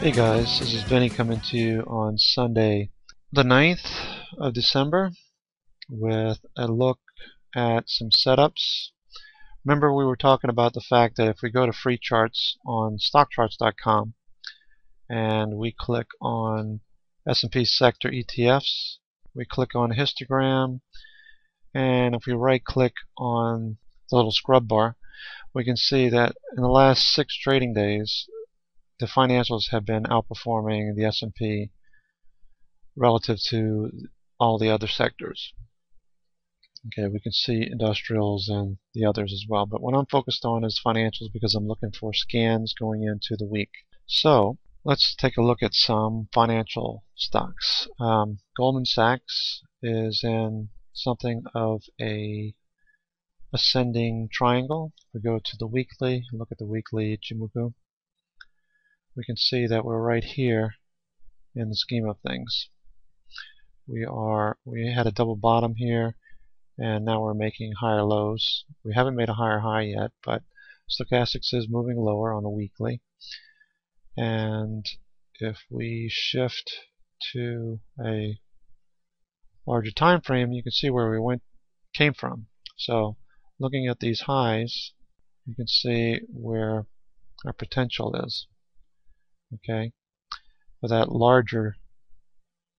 Hey guys, this is Benny coming to you on Sunday the 9th of December with a look at some setups. Remember we were talking about the fact that if we go to free charts on stockcharts.com and we click on S&P sector ETFs, we click on histogram, and if we right click on the little scrub bar, we can see that in the last 6 trading days the financials have been outperforming the S&P relative to all the other sectors. Okay, we can see industrials and the others as well, but what I'm focused on is financials because I'm looking for scans going into the week. So let's take a look at some financial stocks. Goldman Sachs is in something of a ascending triangle. If we go to the weekly, look at the weekly Ichimoku, we can see that we're right here in the scheme of things. We had a double bottom here, and now we're making higher lows. We haven't made a higher high yet, but stochastics is moving lower on the weekly. And if we shift to a larger time frame, you can see where we came from. So looking at these highs, you can see where our potential is. Okay, for that larger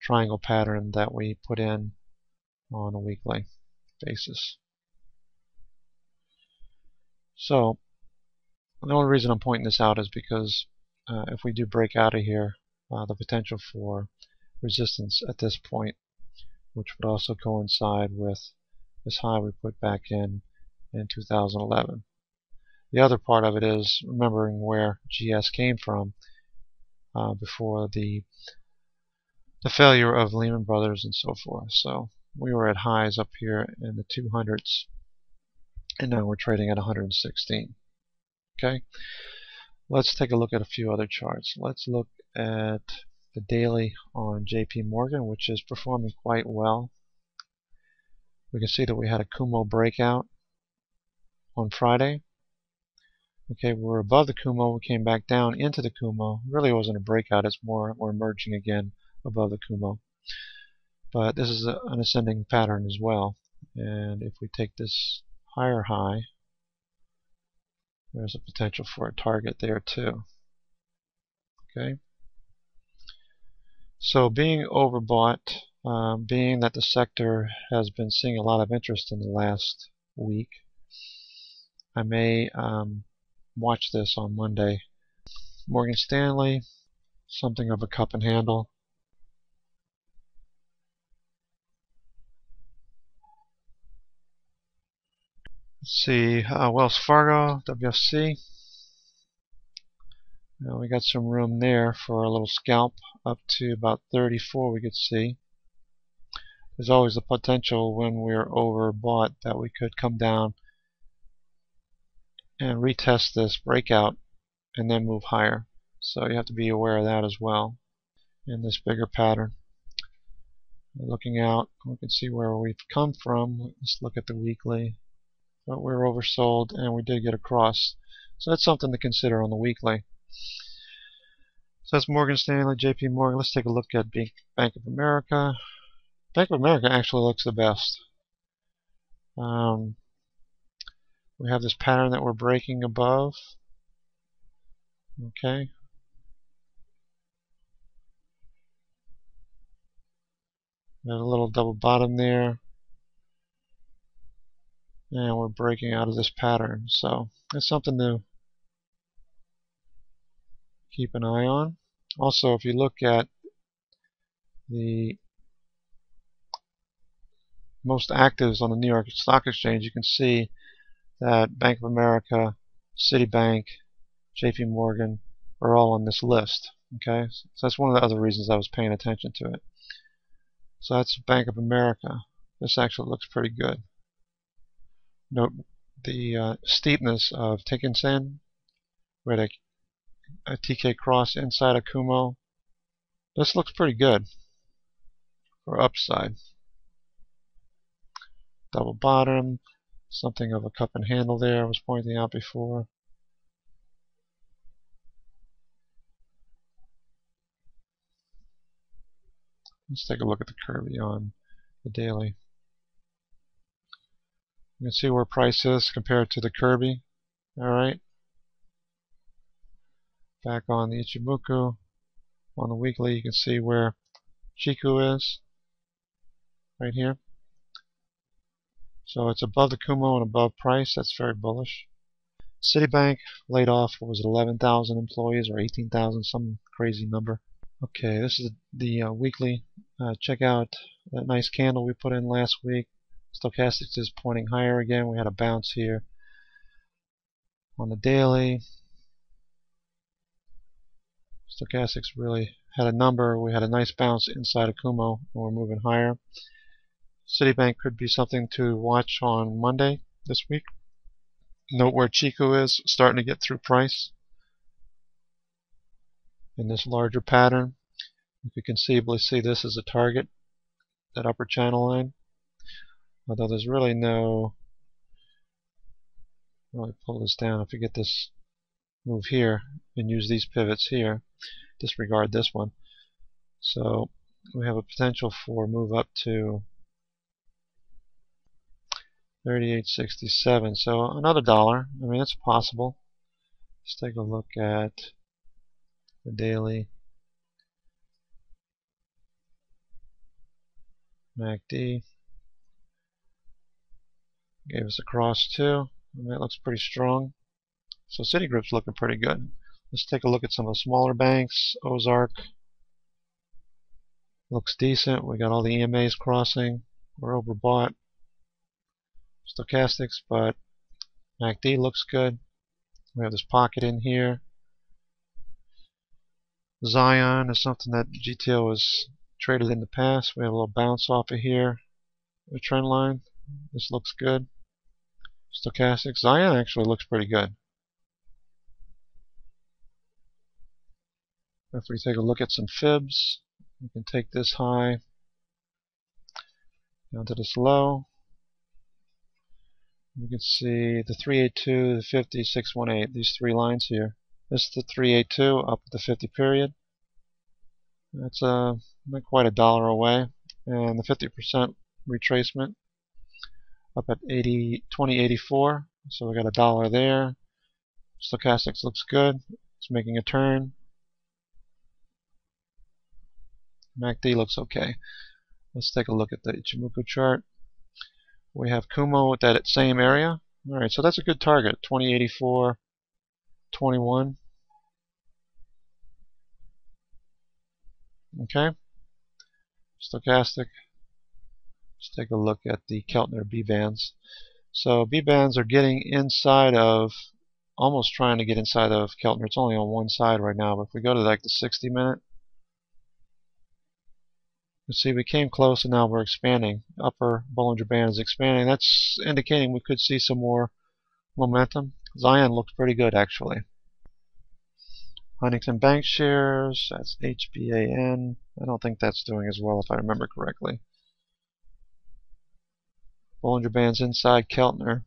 triangle pattern that we put in on a weekly basis. So the only reason I'm pointing this out is because if we do break out of here, the potential for resistance at this point, which would also coincide with this high we put back in 2011. The other part of it is remembering where GS came from before the failure of Lehman Brothers and so forth. So we were at highs up here in the 200s, and now we're trading at 116. Okay, let's take a look at a few other charts. Let's look at the daily on JP Morgan, which is performing quite well. We can see that we had a Kumo breakout on Friday. Okay, we're above the Kumo, we came back down into the Kumo. Really wasn't a breakout, it's more we're emerging again above the Kumo. But this is an ascending pattern as well. And if we take this higher high, there's a potential for a target there too. Okay. So being overbought, being that the sector has been seeing a lot of interest in the last week, I may watch this on Monday. Morgan Stanley, something of a cup and handle. Let's see, Wells Fargo, WFC. Now we got some room there for a little scalp up to about 34 we could see. There's always the potential when we're overbought that we could come down and retest this breakout and then move higher. So you have to be aware of that as well in this bigger pattern. Looking out, we can see where we've come from. Let's look at the weekly. But we're oversold and we did get across. So that's something to consider on the weekly. So that's Morgan Stanley, JP Morgan. Let's take a look at Bank of America. Bank of America actually looks the best. We have this pattern that we're breaking above. Okay. There's a little double bottom there. And we're breaking out of this pattern. So it's something to keep an eye on. Also, if you look at the most actives on the New York Stock Exchange, you can see that Bank of America, Citibank, JP Morgan are all on this list. Okay, so that's one of the other reasons I was paying attention to it. So that's Bank of America. This actually looks pretty good. Note the steepness of Tenkan-sen, where a TK cross inside a Kumo. This looks pretty good for upside. Double bottom, something of a cup and handle there I was pointing out before. Let's take a look at the Kirby on the daily. You can see where price is compared to the Kirby. Alright. Back on the Ichimoku. On the weekly, you can see where Chikou is. Right here. So it's above the Kumo and above price. That's very bullish. Citibank laid off, what was it, 11,000 employees or 18,000, some crazy number. Okay, this is the weekly. Check out that nice candle we put in last week. Stochastics is pointing higher again. We had a bounce here. On the daily, Stochastics really had a number. We had a nice bounce inside of Kumo, and we're moving higher. Citibank could be something to watch on Monday this week. Note where Chikou is starting to get through price in this larger pattern. You could conceivably see this as a target, that upper channel line. Although there's really no, really pull this down. If you get this move here and use these pivots here, disregard this one. So we have a potential for move up to 38.67. So another dollar. I mean, it's possible. Let's take a look at the daily. MACD gave us a cross too. And that looks pretty strong. So Citigroup's looking pretty good. Let's take a look at some of the smaller banks. Ozark looks decent. We got all the EMAs crossing. We're overbought. Stochastics, but MACD looks good. We have this pocket in here. Zion is something that GTO has traded in the past. We have a little bounce off of here. The trend line. This looks good. Stochastics. Zion actually looks pretty good. If we take a look at some fibs, we can take this high down to this low. You can see the 382, the 50, 618, these three lines here. This is the 382 up at the 50 period. That's not quite a dollar away. And the 50% retracement up at 2084. So we got a dollar there. Stochastics looks good. It's making a turn. MACD looks okay. Let's take a look at the Ichimoku chart. We have Kumo at that same area. Alright, so that's a good target. 2084, 21. Okay. Stochastic. Let's take a look at the Keltner B bands. So B bands are getting inside of, almost trying to get inside of Keltner. It's only on one side right now, but if we go to like the 60-minute, you see we came close and now we're expanding. Upper Bollinger Band is expanding. That's indicating we could see some more momentum. Zion looks pretty good actually. Huntington Bank shares, that's HBAN. I don't think that's doing as well if I remember correctly. Bollinger Band's inside Keltner.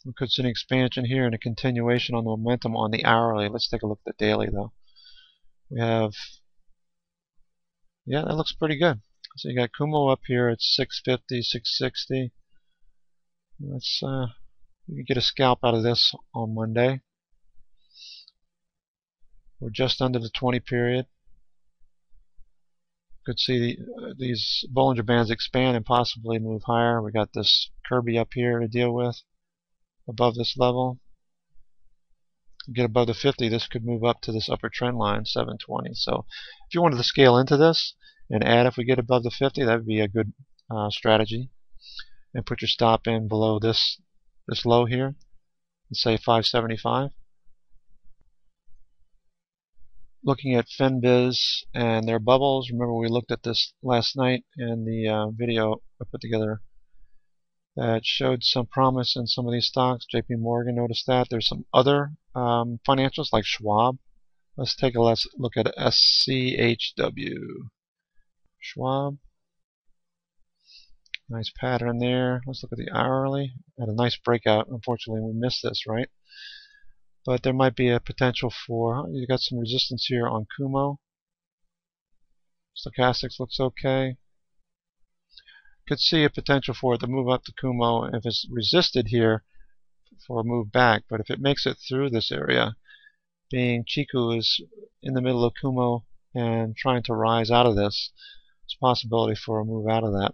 We could see an expansion here and a continuation on the momentum on the hourly. Let's take a look at the daily though. We have, yeah, that looks pretty good. So you got Kumo up here at 650, 660. Let's you can get a scalp out of this on Monday. We're just under the 20 period. Could see these Bollinger Bands expand and possibly move higher. We got this Kirby up here to deal with above this level. Get above the 50, this could move up to this upper trend line, 720. So if you wanted to scale into this and add if we get above the 50, that would be a good strategy. And put your stop in below this low here, and say 575. Looking at FinBiz and their bubbles. Remember we looked at this last night in the video I put together that showed some promise in some of these stocks. JP Morgan, noticed that. There's some other financials like Schwab. Let's take a look at SCHW. Schwab. Nice pattern there. Let's look at the hourly. Had a nice breakout. Unfortunately, we missed this, right? But there might be a potential for, you got some resistance here on Kumo. Stochastics looks okay. Could see a potential for it to move up to Kumo if it's resisted here for a move back, but if it makes it through this area, being Chikou is in the middle of Kumo and trying to rise out of this, there's a possibility for a move out of that.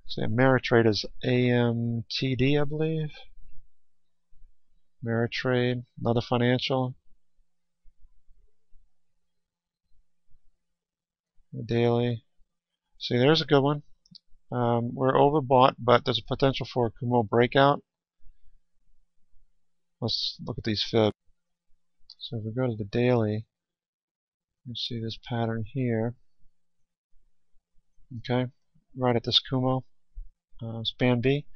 So Ameritrade is AMTD, I believe. Ameritrade, another financial. The daily. See, there's a good one. We're overbought, but there's a potential for a Kumo breakout. Let's look at these fibs. So if we go to the daily, you see this pattern here. Okay, right at this Kumo. Span B.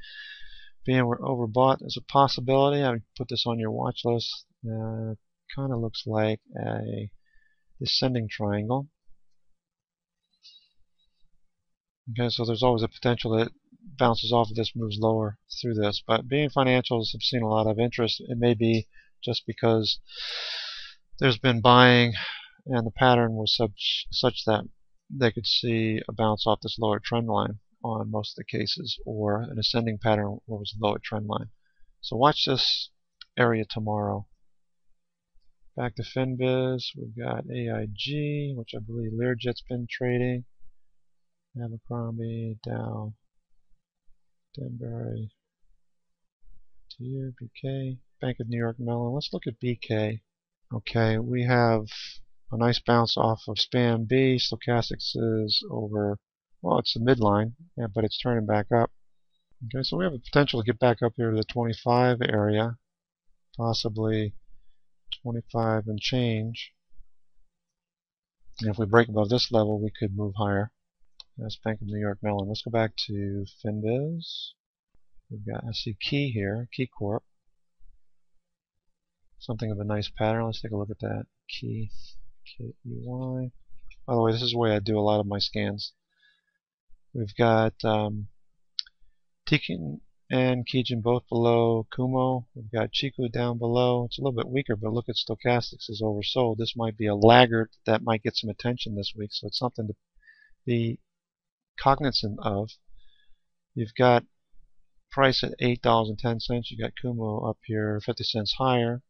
Being we're overbought, there's a possibility. I would put this on your watch list. Kind of looks like a descending triangle. Okay, so there's always a potential that it bounces off of this, moves lower through this. But being financials have seen a lot of interest. It may be just because there's been buying and the pattern was such that they could see a bounce off this lower trend line on most of the cases, or an ascending pattern where it was a lower trend line. So watch this area tomorrow. Back to FinViz, we've got AIG, which I believe Learjet's been trading. Abercrombie, Dow, Denbury, TU, BK, Bank of New York Mellon. Let's look at BK. Okay, we have a nice bounce off of span B. Stochastics is over, well, it's the midline, yeah, but it's turning back up. Okay, so we have a potential to get back up here to the 25 area, possibly 25 and change. And if we break above this level, we could move higher. That's Bank of New York Mellon. Let's go back to FinViz. We've got, I see Key here, Key Corp. Something of a nice pattern. Let's take a look at that. Key, K-E-Y. By the way, this is the way I do a lot of my scans. We've got Tekin and Kijin both below Kumo. We've got Chikou down below. It's a little bit weaker, but look at Stochastics is oversold. This might be a laggard that might get some attention this week, so it's something to be cognizant of. You've got price at $8.10. You got Kumo up here 50 cents higher.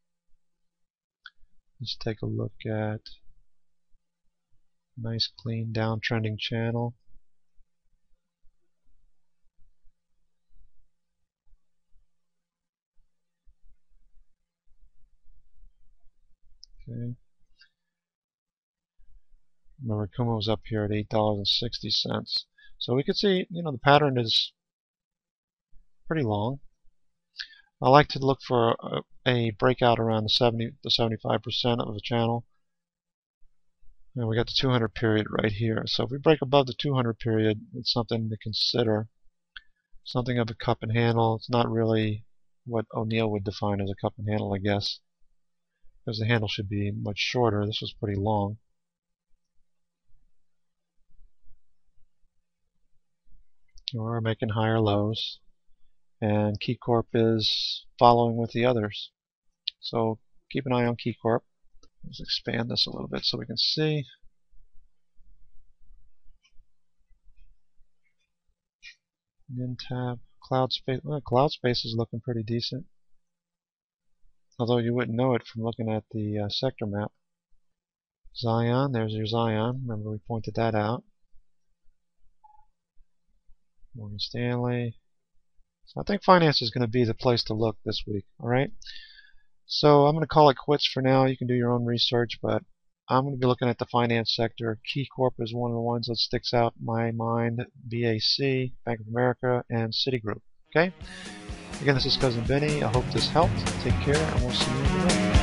Let's take a look at nice clean downtrending channel. Okay. Remember, Kumo's up here at $8.60. So we can see, the pattern is pretty long. I like to look for a breakout around the 70 to 75% of the channel. And we got the 200 period right here. So if we break above the 200 period, it's something to consider. Something of a cup and handle. It's not really what O'Neill would define as a cup and handle, I guess, because the handle should be much shorter. This was pretty long. We're making higher lows, and Key Corp is following with the others. So keep an eye on Key Corp. Let's expand this a little bit so we can see. Mintab, CloudSpace. Well, CloudSpace is looking pretty decent, although you wouldn't know it from looking at the sector map. Zion, there's your Zion. Remember we pointed that out. Morgan Stanley. So I think finance is going to be the place to look this week. Alright? So I'm going to call it quits for now. You can do your own research, but I'm going to be looking at the finance sector. Key Corp is one of the ones that sticks out in my mind. BAC, Bank of America, and Citigroup. Okay? Again, this is Cousin Benny. I hope this helped. Take care, and we'll see you in the next.